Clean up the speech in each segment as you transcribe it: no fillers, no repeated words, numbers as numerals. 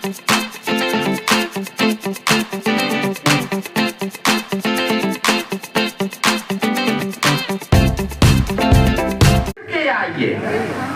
आइए,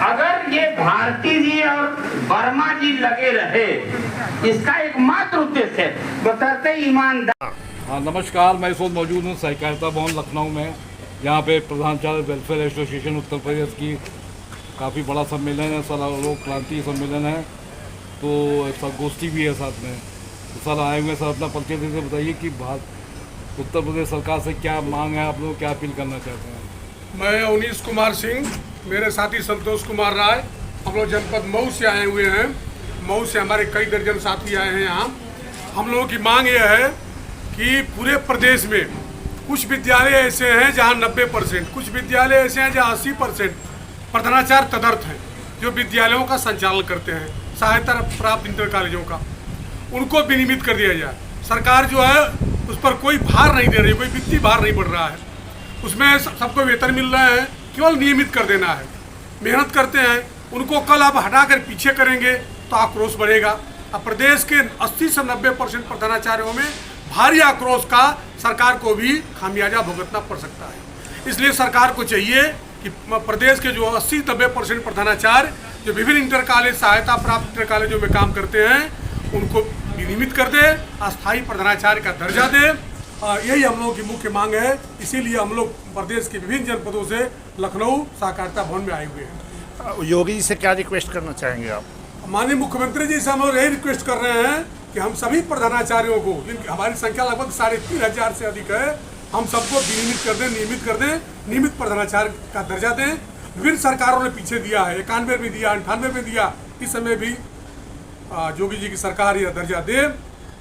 अगर ये भारती जी और वर्मा जी लगे रहे, इसका एकमात्र उद्देश्य है बशर्ते ईमानदार। हाँ नमस्कार, मैं इस वक्त मौजूद हूँ सहकारिता भवन लखनऊ में। यहाँ पे प्रधानाचार्य वेलफेयर एसोसिएशन उत्तर प्रदेश की काफ़ी बड़ा सम्मेलन है, सर लोक क्रांति सम्मेलन है, तो संगोष्ठी भी है साथ में। तो सर आए हुए सर अपना परिचय देते बताइए कि उत्तर प्रदेश सरकार से क्या मांग है, आप लोग क्या अपील करना चाहते हैं। मैं अवनीश कुमार सिंह, मेरे साथी संतोष कुमार राय, हम लोग जनपद मऊ से आए हुए हैं। मऊ से हमारे कई दर्जन साथी आए हैं यहाँ। हम लोगों की मांग यह है कि पूरे प्रदेश में कुछ विद्यालय ऐसे हैं जहाँ 90%, कुछ विद्यालय ऐसे हैं जहाँ 80% प्रधानाचार्य तदर्थ हैं, जो विद्यालयों का संचालन करते हैं, सहायता प्राप्त इंटर कॉलेजों का, उनको विनियमित कर दिया जाए। सरकार जो है उस पर कोई भार नहीं दे रही, कोई वित्तीय भार नहीं बढ़ रहा है, उसमें सबको वेतन मिल रहा है, केवल नियमित कर देना है। मेहनत करते हैं, उनको कल आप हटाकर पीछे करेंगे तो आक्रोश बढ़ेगा। अब प्रदेश के 80 से 90% प्रधानाचार्यों में भारी आक्रोश का सरकार को भी खामियाजा भुगतना पड़ सकता है। इसलिए सरकार को चाहिए कि प्रदेश के जो 80-90% प्रधानाचार्य जो विभिन्न इंटर कॉलेज, सहायता प्राप्त इंटर कॉलेजों में काम करते हैं, उनको विनियमित कर दे, अस्थायी प्रधानाचार्य का दर्जा दे। यही हम लोगों की मुख्य मांग है। इसीलिए हम लोग प्रदेश के विभिन्न जनपदों से लखनऊ सहकारिता भवन में आए हुए हैं। योगी जी से क्या रिक्वेस्ट करना चाहेंगे आप? माननीय मुख्यमंत्री जी से हम लोग यही रिक्वेस्ट कर रहे हैं कि हम सभी प्रधानाचार्यों को, जिनकी हमारी संख्या लगभग 3,500 से अधिक है, हम सबको विनियमित कर दें, नियमित प्रधानाचार्य का दर्जा दें। विभिन्न सरकारों ने पीछे दिया है, 91 में दिया, 98 में दिया, इस समय भी योगी जी की सरकार यह दर्जा दे,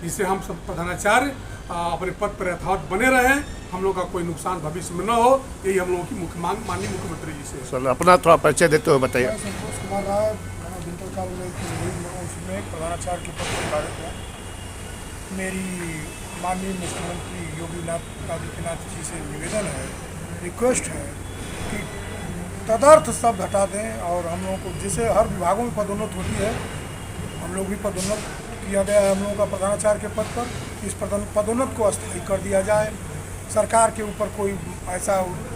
जिससे हम सब प्रधानाचार्य अपने पद पर यथावत बने रहें, हम लोग का कोई नुकसान भविष्य में न हो। यही हम लोगों की मुख्य मांग माननीय मुख्यमंत्री जी से। सर अपना थोड़ा परिचय देते हुए बताइए। संतोष कुमार राय, इंटर कॉलेज उसमें प्रधानाचार्य के पद पर कार्यरत हूँ। मेरी माननीय मुख्यमंत्री योगी आदित्यनाथ जी से निवेदन है, रिक्वेस्ट है कि तदर्थ शब्द हटा दें और हम लोगों को, जैसे हर विभागों में पदोन्नत होती है, हम लोग भी पदोन्नत किया गया है हम लोगों का प्रधानाचार्य के पद पर। इस पदोन्नत को अस्थायी कर दिया जाए। सरकार के ऊपर कोई ऐसा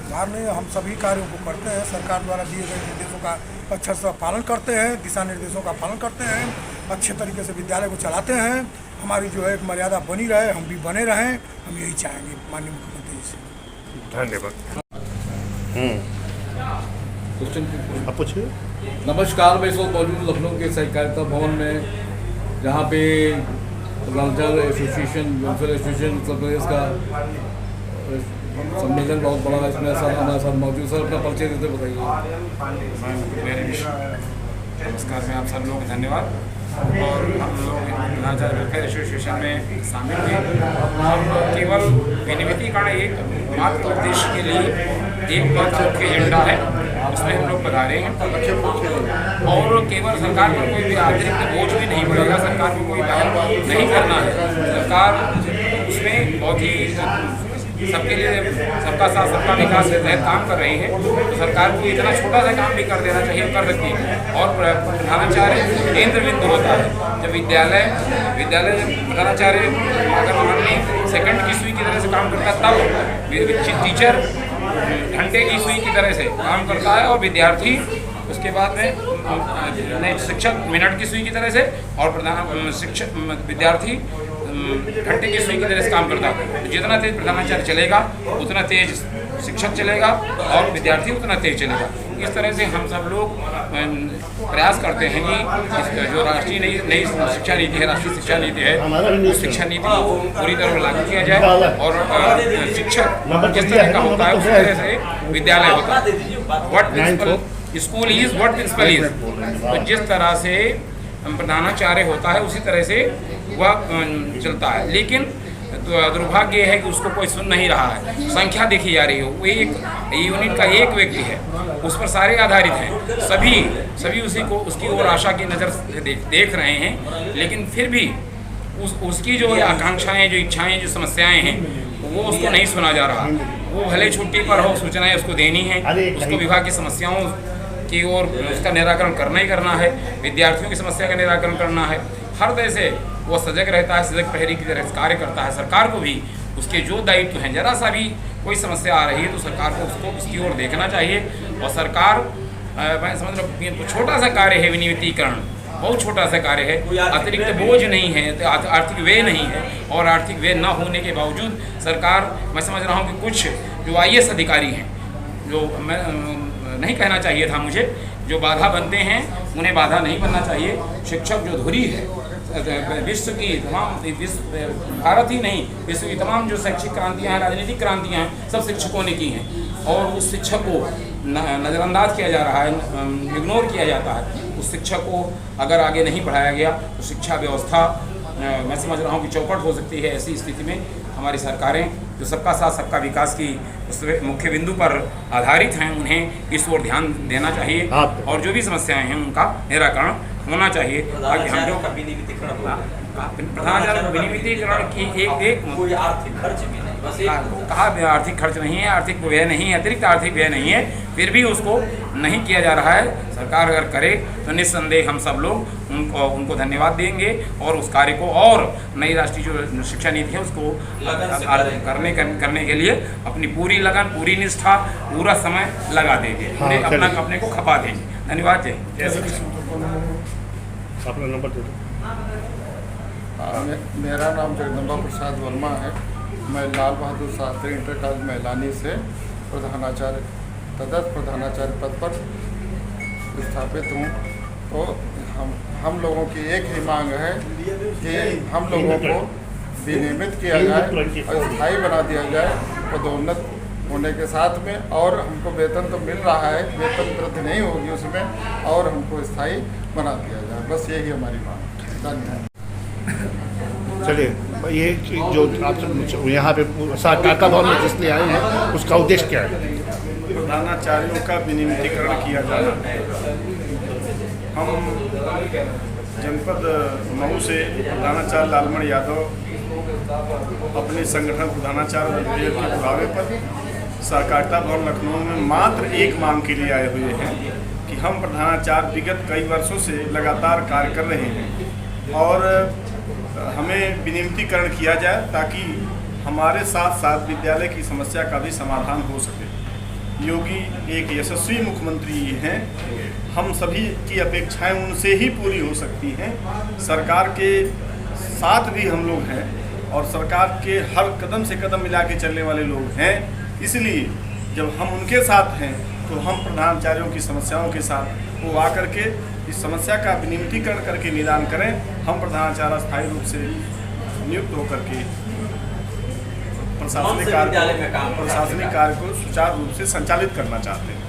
भार नहीं है, हम सभी कार्यों को करते हैं, सरकार द्वारा दिए गए निर्देशों का अच्छे से पालन करते हैं, दिशा निर्देशों का पालन करते हैं, अच्छे तरीके से विद्यालय को चलाते हैं। हमारी जो है एक मर्यादा बनी रहे, हम भी बने रहें, हम यही चाहेंगे माननीय मुख्यमंत्री जी से। धन्यवाद। आप पूछिए। नमस्कार, मैं इस वक्त मौजूद लखनऊ के सहकारिता भवन में, जहाँ पे प्रधानाचार्य association, welfare association Uttar Pradesh का सम्मेलन बहुत बड़ा है। इसमें सर हमारे साथ मौजूद, सर अपना परिचय देते बताइए। नमस्कार, मैं आप सब लोगों को धन्यवाद। और हम लोग प्रधानाचार्य वेलफेयर एसोसिएशन में शामिल हुए। हम केवल विनियमितीकरण एक मात्र उद्देश्य के लिए एक मात्र मुख्य एजेंडा है, उसमें हम लोग पधारे हैं। और केवल सरकार पर कोई भी अतिरिक्त बोझ भी नहीं पड़ेगा, सरकार को कोई पहल नहीं करना है। सरकार उसमें बहुत ही सबके लिए, सबका साथ सबका विकास के तहत काम कर रही है, तो सरकार को इतना छोटा सा काम भी कर देना चाहिए, कर सकती है। और प्रधानाचार्य केंद्र बिंदु होता है। जब विद्यालय प्रधानाचार्य अगर मान ली सेकंड की सुई की तरह से काम करता है, तब टीचर घंटे की सुई की तरह से काम करता है, और विद्यार्थी उसके बाद में शिक्षक मिनट की सुई की तरह से, और शिक्षक विद्यार्थी घंटे की सुई की तरह से काम करता है। तो जितना तेज प्रधानाचार्य चलेगा उतना तेज शिक्षक चलेगा, और विद्यार्थी उतना तेज चलेगा। इस तरह से हम सब लोग प्रयास करते हैं कि जो राष्ट्रीय नई शिक्षा नीति है, राष्ट्रीय शिक्षा नीति है, उस शिक्षा नीति को पूरी तरह लागू किया जाए, और शिक्षक जिस तरह का होता है उस तरह से विद्यालय होता है। What principal school is, what principal is. तो जिस तरह से प्रधानाचार्य होता है उसी तरह से वह चलता है। लेकिन दुर्भाग्य है कि उसको कोई सुन नहीं रहा है। संख्या देखी जा रही है, वो एक यूनिट का एक व्यक्ति है, उस पर सारे आधारित हैं, सभी उसी को, उसकी ओर आशा की नज़र से देख रहे हैं। लेकिन फिर भी उसकी जो आकांक्षाएं, जो इच्छाएं, जो समस्याएं हैं, वो उसको नहीं सुना जा रहा। वो भले छुट्टी पर हो, सूचनाएं उसको देनी है, उसको विभाग की समस्याओं की ओर उसका निराकरण करना ही करना है, विद्यार्थियों की समस्या का निराकरण करना है। हर तरह से वो सजग रहता है, सजग प्रहरी की तरह कार्य करता है। सरकार को भी उसके जो दायित्व हैं, जरा सा भी कोई समस्या आ रही है तो सरकार को उसको उसकी ओर देखना चाहिए। और सरकार मैं समझ रहा हूँ छोटा सा कार्य है विनियमितीकरण, बहुत छोटा सा कार्य है, अतिरिक्त बोझ नहीं है, आर्थिक व्यय नहीं है। और आर्थिक व्यय न होने के बावजूद सरकार, मैं समझ रहा हूँ कि कुछ जो IAS अधिकारी हैं, जो मैं नहीं कहना चाहिए था मुझे, जो बाधा बनते हैं उन्हें बाधा नहीं बनना चाहिए। शिक्षक जो धुरी है, विश्व की तमाम, भारत ही नहीं विश्व की तमाम जो शैक्षिक क्रांतियाँ हैं, राजनीतिक क्रांतियाँ हैं, सब शिक्षकों ने की हैं। और उस शिक्षक को नज़रअंदाज किया जा रहा है, इग्नोर किया जाता है। उस शिक्षक को अगर आगे नहीं बढ़ाया गया तो शिक्षा व्यवस्था मैं समझ रहा हूँ कि चौपट हो सकती है। ऐसी स्थिति में हमारी सरकारें जो सबका साथ सबका विकास की उस मुख्य बिंदु पर आधारित हैं, उन्हें इस ओर ध्यान देना चाहिए और जो भी समस्याएं हैं उनका निराकरण होना चाहिए। ताकि हम लोग प्रधानाचार्य विनियमितीकरण की एक कोई आर्थिक खर्च भी नहीं, बस कहा आर्थिक खर्च नहीं है, आर्थिक व्यय नहीं है, अतिरिक्त आर्थिक व्यय नहीं है, फिर भी उसको नहीं किया जा रहा है। सरकार अगर करे तो निस्संदेह हम सब लोग उनको धन्यवाद देंगे और उस कार्य को और नई राष्ट्रीय जो शिक्षा नीति है उसको करने के लिए अपनी पूरी लगन, पूरी निष्ठा, पूरा समय लगा देंगे, अपने को खपा देंगे। धन्यवाद। जय अपना नंबर दे दो। मेरा नाम जगदम्बा प्रसाद वर्मा है। मैं लाल बहादुर शास्त्री इंटर कॉलेज मैलानी से प्रधानाचार्य, तदर्थ प्रधानाचार्य पद पर स्थापित हूँ। तो हम लोगों की एक ही मांग है कि हम लोगों को विनियमित किया जाए और स्थायी बना दिया जाए पदोन्नत होने के साथ में। और हमको वेतन तो मिल रहा है, वेतन वृद्धि नहीं होगी उसमें, और हमको स्थायी बना दिया जाए। बस यही हमारी मांग है। धन्यवाद। चलिए, ये जो आप यहाँ पे सहकारिता भवन में जिसने आए हैं उसका उद्देश्य क्या है? प्रधानाचार्यों का विनियमितीकरण किया जाना। हम जनपद मऊ से प्रधानाचार्य लालमण यादव अपने संगठन प्रधानाचार्य के बुलावे पर सहकारिता भवन लखनऊ में मात्र एक मांग के लिए आए हुए हैं कि हम प्रधानाचार्य विगत कई वर्षों से लगातार कार्य कर रहे हैं और हमें विनियमितीकरण किया जाए ताकि हमारे साथ साथ विद्यालय की समस्या का भी समाधान हो सके। योगी एक यशस्वी मुख्यमंत्री हैं, हम सभी की अपेक्षाएं उनसे ही पूरी हो सकती हैं। सरकार के साथ भी हम लोग हैं और सरकार के हर कदम से कदम मिला के चलने वाले लोग हैं। इसलिए जब हम उनके साथ हैं तो हम प्रधानाचार्यों की समस्याओं के साथ वो आकर के इस समस्या का विनियमितीकरण करके निदान करें। हम प्रधानाचार्य स्थायी रूप से नियुक्त होकर के प्रशासनिक कार्य को सुचारू रूप से संचालित करना चाहते हैं।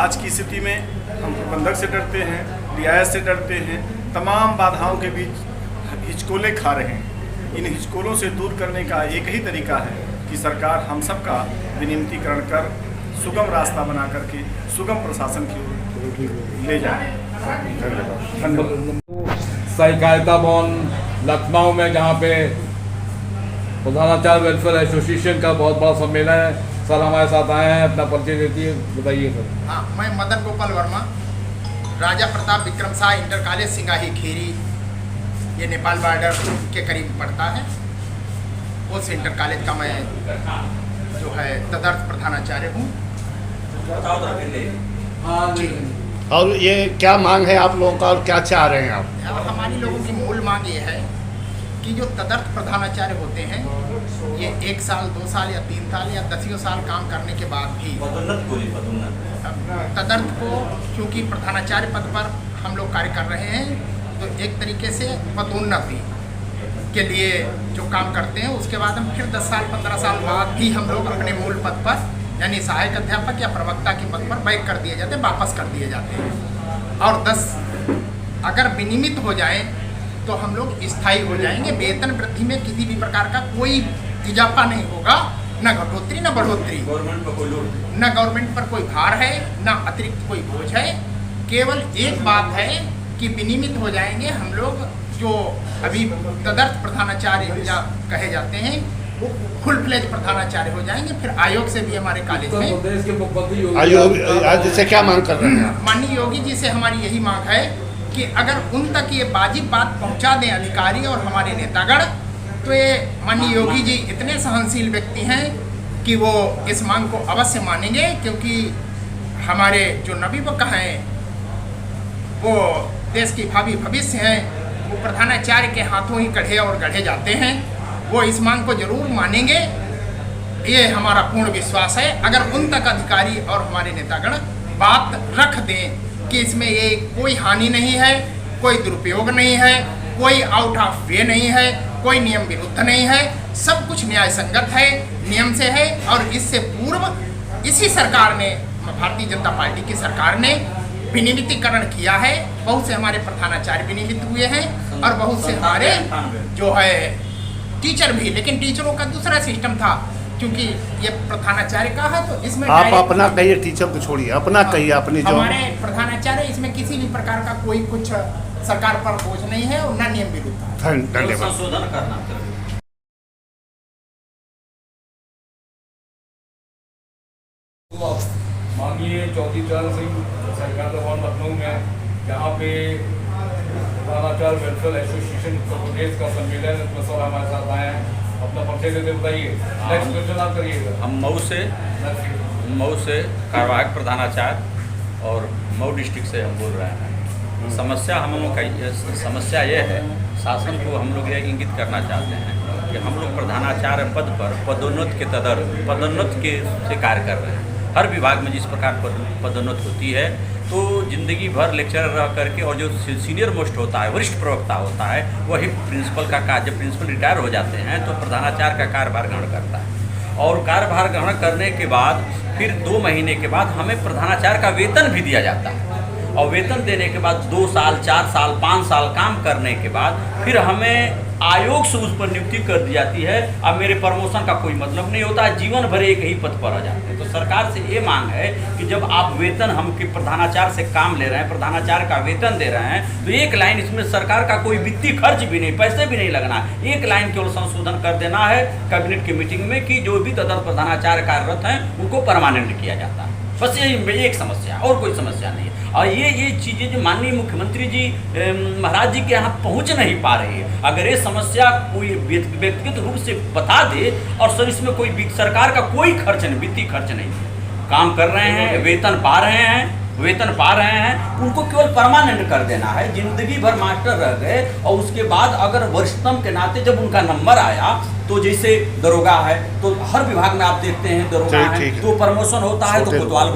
आज की स्थिति में हम प्रबंधक से डरते हैं, DIS से डरते हैं, तमाम बाधाओं के बीच हिचकोले खा रहे हैं। इन हिचकोलों से दूर करने का एक ही तरीका है कि सरकार हम सब का विनियमितीकरण कर सुगम रास्ता बना करके सुगम प्रशासन की ओर ले जाए। सहकारिता भवन लखनऊ में जहाँ पे प्रधानाचार्य वेलफेयर एसोसिएशन का बहुत बड़ा सम्मेलन है। सर हमारे साथ आए हैं, अपना परिचय देती है, बताइए सर। हाँ, मैं मदन गोपाल वर्मा, राजा प्रताप विक्रम शाह इंटर कॉलेज सिंगाही खीरी, ये नेपाल बॉर्डर के करीब पड़ता है। उस इंटर कॉलेज का मैं जो है तदर्थ प्रधानाचार्य हूँ। और ये क्या मांग है आप लोगों का और क्या चाह रहे हैं आप? हमारी लोगों की मूल मांग ये है कि जो तदर्थ प्रधानाचार्य होते हैं ये 1 साल, 2 साल या 3 साल या 10 साल काम करने के बाद भी तदर्थ को, क्योंकि प्रधानाचार्य पद पर हम लोग कार्य कर रहे हैं तो एक तरीके से पदोन्नति के लिए जो काम करते हैं उसके बाद हम फिर 10 साल 15 साल बाद भी हम लोग अपने मूल पद पर यानी सहायक अध्यापक या प्रवक्ता के पद पर बैक कर दिए जाते हैं, वापस कर दिए जाते हैं। और 10 अगर विनियमित हो जाए तो हम लोग स्थायी हो जाएंगे। वेतन वृद्धि में किसी भी प्रकार का कोई इजाफा नहीं होगा, न घटोतरी न बढ़ोतरी, न गवर्नमेंट पर कोई भार है न अतिरिक्त कोई बोझ है। केवल एक बात है कि विनियमित हो जाएंगे हम लोग। जो अभी तदर्थ प्रधानाचार्य या कहे जाते हैं वो फुल फ्लेज प्रधानाचार्य हो जाएंगे। फिर आयोग से भी हमारे कॉलेज में आयोग से क्या मांग कर रहे हैं? माननीय योगी जी से हमारी यही मांग है कि अगर उन तक ये वाजिब बात पहुंचा दें अधिकारी और हमारे नेतागण, तो ये माननीय योगी जी इतने सहनशील व्यक्ति हैं कि वो इस मांग को अवश्य मानेंगे, क्योंकि हमारे जो नबी वक्ता हैं वो देश की भावी भविष्य हैं, वो प्रधानाचार्य के हाथों ही कढ़े और गढ़े जाते हैं। वो इस मांग को जरूर मानेंगे, ये हमारा पूर्ण विश्वास है। अगर उन तक अधिकारी और हमारे नेतागण बात रख दें कि इसमें ये कोई हानि नहीं है, कोई दुरुपयोग नहीं है, कोई आउट ऑफ वे नहीं है, कोई नियम विरुद्ध नहीं है, सब कुछ न्याय संगत है, नियम से है। और इससे पूर्व इसी सरकार ने, भारतीय जनता पार्टी की सरकार ने विनियमितीकरण किया है। बहुत से हमारे प्रधानाचार्य विनियमित हुए हैं और बहुत से हमारे जो है टीचर भी, लेकिन टीचरों का दूसरा सिस्टम था, क्योंकि ये प्रधानाचार्य का है तो इसमें आप अपना कहिए, टीचर को छोड़िए, अपना कहिए। अपनी जो हमारे प्रधानाचार्य, इसमें किसी भी प्रकार का कोई कुछ सरकार पर बोझ नहीं है और न नियम विरुद्ध है। धन्यवाद। संशोधन करना माननीय चौधरी चरण सिंह सरकार भवन लखनऊ में, जहाँ पे प्रधानाचार्य वेलफेयर एसोसिएशन उत्तर प्रदेश का सम्मेलन, इसमें सब हमारे साथ आए हैं। अपना परिचय देते बताइए, नेक्स्ट क्वेश्चन आप करिएगा। हम मऊ से कार्यवाहक प्रधानाचार्य और मऊ डिस्ट्रिक्ट से हम बोल रहे हैं। समस्या हम लोग का समस्या ये है, शासन को हम लोग ये इंगित करना चाहते हैं कि हम लोग प्रधानाचार्य पद पर पदोन्नत के से कार्य कर रहे हैं। हर विभाग में जिस प्रकार पदोन्नत होती है, तो ज़िंदगी भर लेक्चरर रह करके, और जो सीनियर मोस्ट होता है, वरिष्ठ प्रवक्ता होता है, वही प्रिंसिपल का कार्य, जब प्रिंसिपल रिटायर हो जाते हैं तो प्रधानाचार्य का कार्यभार ग्रहण करता है। और कार्यभार ग्रहण करने के बाद फिर 2 महीने के बाद हमें प्रधानाचार्य का वेतन भी दिया जाता है। और वेतन देने के बाद 2 साल, 4 साल, 5 साल काम करने के बाद फिर हमें आयोग से उस पर नियुक्ति कर दी जाती है। अब मेरे प्रमोशन का कोई मतलब नहीं होता है, जीवन भर एक ही पद पर आ जाते हैं। तो सरकार से ये मांग है कि जब आप वेतन हम के प्रधानाचार्य से काम ले रहे हैं, प्रधानाचार्य का वेतन दे रहे हैं, तो एक लाइन इसमें सरकार का कोई वित्तीय खर्च भी नहीं, पैसे भी नहीं लगना, एक लाइन केवल संशोधन कर देना है कैबिनेट की मीटिंग में कि जो भी तदर्थ प्रधानाचार्य कार्यरत हैं उनको परमानेंट किया जाता है। बस यही एक समस्या, और कोई समस्या नहीं है। और ये चीज़ें जो माननीय मुख्यमंत्री जी महाराज जी के यहाँ पहुँच नहीं पा रही है, अगर ये समस्या कोई व्यक्तिगत रूप से बता दे, और सर इसमें कोई सरकार का कोई खर्च नहीं, वित्तीय खर्च नहीं, काम कर रहे हैं, वेतन पा रहे हैं, उनको केवल परमानेंट कर देना है। जिंदगी भर मास्टर रह गए और उसके बाद अगर वरिष्ठतम के नाते जब उनका नंबर आया, तो जैसे दरोगा है तो हर विभाग में आप देखते हैं दरोगा है, तो प्रमोशन होता है तो कोतवाल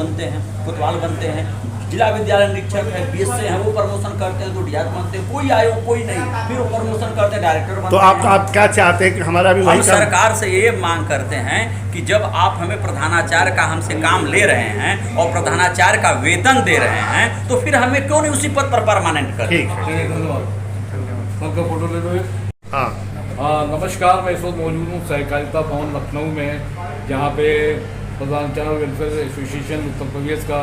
बनते हैं, जिला विद्यालय निरीक्षक है, बीएससी है, वो प्रमोशन करते हैं तो डीआर बनते हैं, कोई आयोग कोई नहीं, फिर वो प्रमोशन करते हैं डायरेक्टर बनते हैं। तो आप क्या चाहते हैं कि हमारा भी वही सरकार से ये मांग करते हैं कि जब आप हमें प्रधानाचार्य का हमसे काम ले रहे हैं और प्रधानाचार्य का वेतन दे रहे हैं, तो फिर हमें क्यों नहीं उसी पद पर परमानेंट करें। सबका फोटो ले लो। हाँ, नमस्कार, मैं इस वक्त मौजूद हूँ सहकारिता भवन लखनऊ में, जहाँ पे प्रधानाचार्य वेलफेयर एसोसिएशन उत्तर प्रदेश का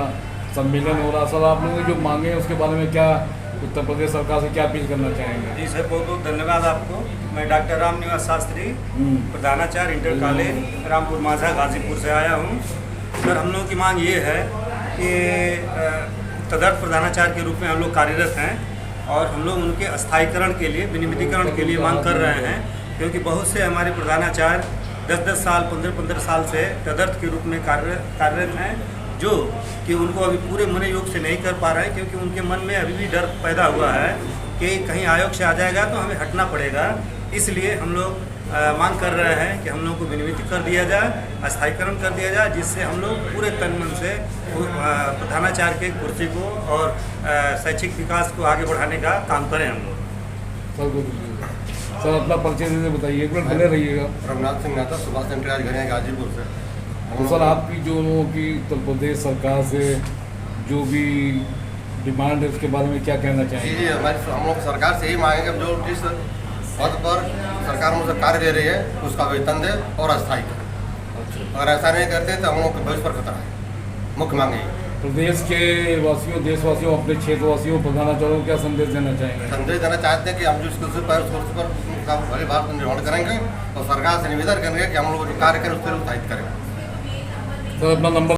सम्मेलन हो रहा। सर, आप लोगों ने जो मांगे हैं उसके बारे में क्या उत्तर प्रदेश सरकार से क्या अपील करना चाहेंगे? जी सर, बहुत बहुत धन्यवाद आपको। मैं डॉक्टर राम निवास शास्त्री, प्रधानाचार्य इंटर कॉलेज रामपुर माझा गाजीपुर से आया हूँ। सर, हम लोगों की मांग ये है कि तदर्थ प्रधानाचार्य के रूप में हम लोग कार्यरत हैं और हम लोग उनके स्थायीकरण के लिए, विनियमितीकरण के लिए मांग कर रहे हैं, क्योंकि बहुत से हमारे प्रधानाचार्य 10-10 साल, 15-15 साल से तदर्थ के रूप में कार्यरत हैं, जो कि उनको अभी पूरे मन योग से नहीं कर पा रहे हैं, क्योंकि उनके मन में अभी भी डर पैदा हुआ है कि कहीं आयोग से आ जाएगा तो हमें हटना पड़ेगा। इसलिए हम लोग मांग कर रहे हैं कि हम लोग को विनियमित कर दिया जाए, स्थायीकरण कर दिया जाए, जिससे हम लोग पूरे तन मन से प्रधानाचार्य के कुर्सी को और शैक्षिक विकास को आगे बढ़ाने का काम करें हम लोग। सर, अपना परिचय दे बताइए, एक मिनट बने रहिएगा। रघुनाथ सिंह नाथा, सुभाष सेंटर घर है गाजीपुर से। तो सर, आपकी जो कि उत्तर प्रदेश सरकार से जो भी डिमांड है उसके बारे में क्या कहना चाहेंगे? जी, हम लोग सरकार से यही मांगेंगे, जो जिस पद पर सरकार मुझसे कार्य दे रही है उसका वेतन दे और अस्थायी करे। अगर ऐसा नहीं करते तो हम लोग के भविष्य पर खतरा है। मुख्य मांग है प्रदेश के वासियों, देशवासियों, अपने क्षेत्रवासियों, प्रधानाचार्यों को क्या संदेश देना चाहेंगे? संदेश देना चाहते हैं कि हम जो कुर्सी पर भली भाव निर्माण करेंगे और सरकार से निवेदन करेंगे कि हम लोग जो कार्य करें उससे उत्साहित करें। सर, अपना नंबर